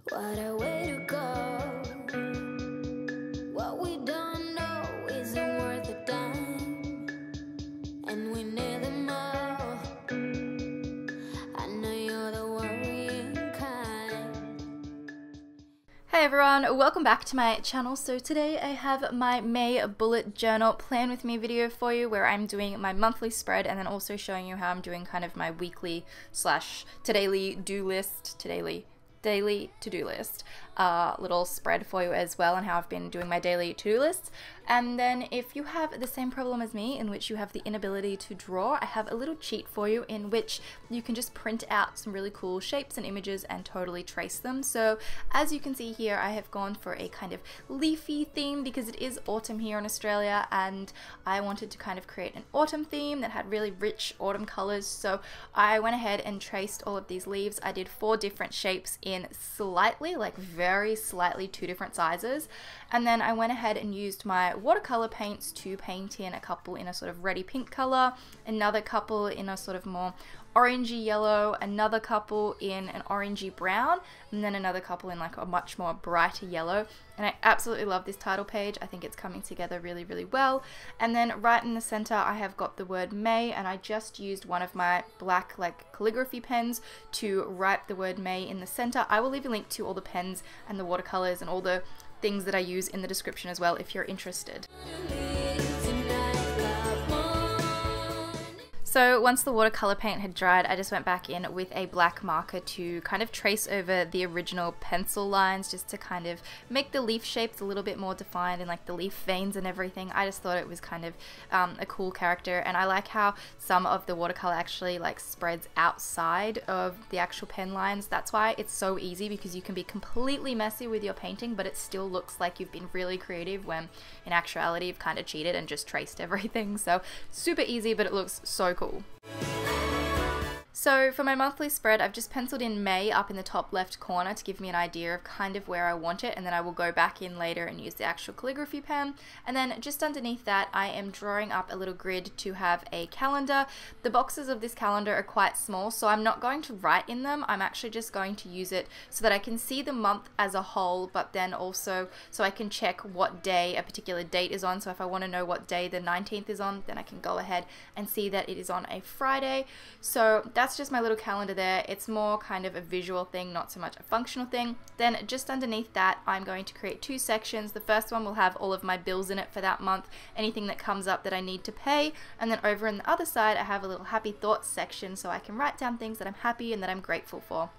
What a way to go. What we don't know isn't worth a dime, and we need them all. I know you're the worrying kind. Hey everyone, welcome back to my channel. So today I have my May bullet journal plan with me video for you, where I'm doing my monthly spread and then also showing you how I'm doing kind of my weekly slash daily to-do list little spread for you as well, and how I've been doing my daily to-do lists. And then if you have the same problem as me, in which you have the inability to draw, I have a little cheat for you in which you can just print out some really cool shapes and images and totally trace them. So as you can see here, I have gone for a kind of leafy theme because it is autumn here in Australia, and I wanted to kind of create an autumn theme that had really rich autumn colors. So I went ahead and traced all of these leaves. I did 4 different shapes in slightly, like very slightly 2 different sizes, and then I went ahead and used my watercolor paints to paint in a couple in a sort of reddy pink color, another couple in a sort of more orangey yellow, another couple in an orangey brown, and then another couple in like a much more brighter yellow. And I absolutely love this title page. I think it's coming together really, really well. And then right in the center I have got the word May, and I just used one of my black like calligraphy pens to write the word May in the center. I will leave a link to all the pens and the watercolors and all the things that I use in the description as well if you're interested. So once the watercolor paint had dried, I just went back in with a black marker to kind of trace over the original pencil lines, just to kind of make the leaf shapes a little bit more defined and like the leaf veins and everything. I just thought it was kind of a cool character, and I like how some of the watercolor actually like spreads outside of the actual pen lines. That's why it's so easy, because you can be completely messy with your painting but it still looks like you've been really creative, when in actuality you've kind of cheated and just traced everything. So super easy, but it looks so cool. So for my monthly spread, I've just penciled in May up in the top left corner to give me an idea of kind of where I want it, and then I will go back in later and use the actual calligraphy pen. And then just underneath that, I am drawing up a little grid to have a calendar. The boxes of this calendar are quite small, so I'm not going to write in them. I'm actually just going to use it so that I can see the month as a whole, but then also so I can check what day a particular date is on. So if I want to know what day the 19th is on, then I can go ahead and see that it is on a Friday. So that's just my little calendar there. It's more kind of a visual thing, not so much a functional thing. Then just underneath that, I'm going to create 2 sections. The first one will have all of my bills in it for that month, anything that comes up that I need to pay, and then over on the other side I have a little happy thoughts section, so I can write down things that I'm happy and that I'm grateful for.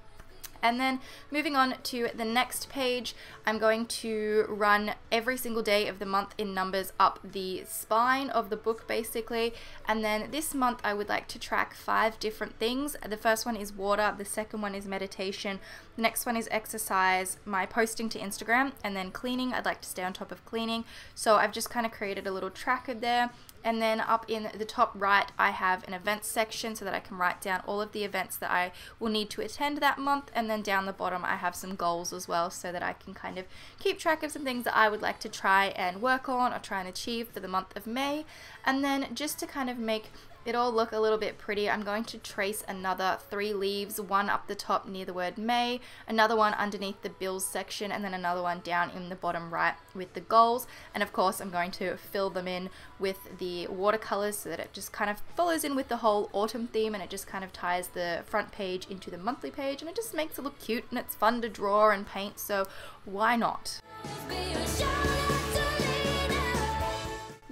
And then moving on to the next page, I'm going to run every single day of the month in numbers up the spine of the book basically. And then this month I would like to track 5 different things. The first one is water, the second one is meditation, the next one is exercise, my posting to Instagram, and then cleaning. I'd like to stay on top of cleaning. So I've just kind of created a little tracker there. And then up in the top right, I have an events section so that I can write down all of the events that I will need to attend that month. And then down the bottom, I have some goals as well, so that I can kind of keep track of some things that I would like to try and work on or try and achieve for the month of May. And then just to kind of make it all look a little bit pretty, I'm going to trace another 3 leaves, one up the top near the word May, another one underneath the bills section, and then another one down in the bottom right with the goals. And of course I'm going to fill them in with the watercolors so that it just kind of follows in with the whole autumn theme, and it just kind of ties the front page into the monthly page, and it just makes it look cute and it's fun to draw and paint, so why not?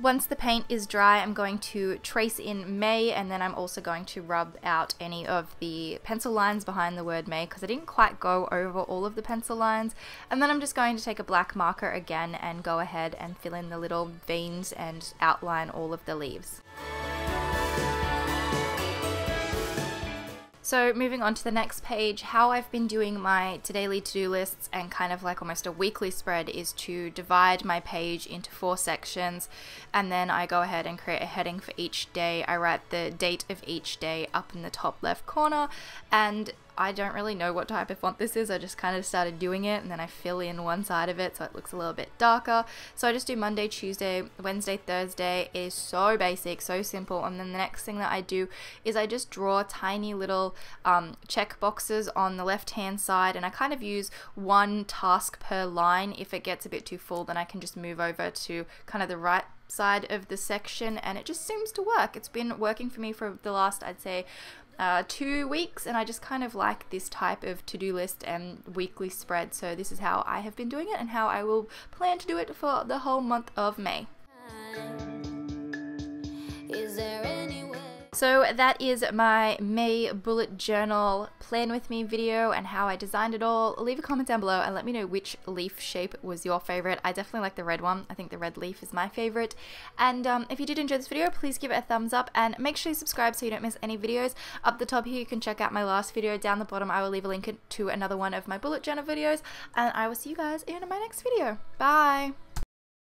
Once the paint is dry, I'm going to trace in May, and then I'm also going to rub out any of the pencil lines behind the word May, because I didn't quite go over all of the pencil lines. And then I'm just going to take a black marker again and go ahead and fill in the little veins and outline all of the leaves. So moving on to the next page, how I've been doing my daily to-do lists and kind of like almost a weekly spread is to divide my page into 4 sections, and then I go ahead and create a heading for each day. I write the date of each day up in the top left corner, and I don't really know what type of font this is. I just kind of started doing it, and then I fill in one side of it so it looks a little bit darker. So I just do Monday, Tuesday, Wednesday, Thursday. It is so basic, so simple. And then the next thing that I do is I just draw tiny little check boxes on the left hand side, and I kind of use one task per line. If it gets a bit too full, then I can just move over to kind of the right side of the section, and it just seems to work. It's been working for me for the last, I'd say, 2 weeks, and I just kind of like this type of to-do list and weekly spread. So this is how I have been doing it and how I will plan to do it for the whole month of May. Is there any way? So that is my May bullet journal plan with me video and how I designed it all. Leave a comment down below and let me know which leaf shape was your favorite. I definitely like the red one. I think the red leaf is my favorite. And if you did enjoy this video, please give it a thumbs up and make sure you subscribe so you don't miss any videos. Up the top here you can check out my last video. Down the bottom I will leave a link to another one of my bullet journal videos, and I will see you guys in my next video. Bye!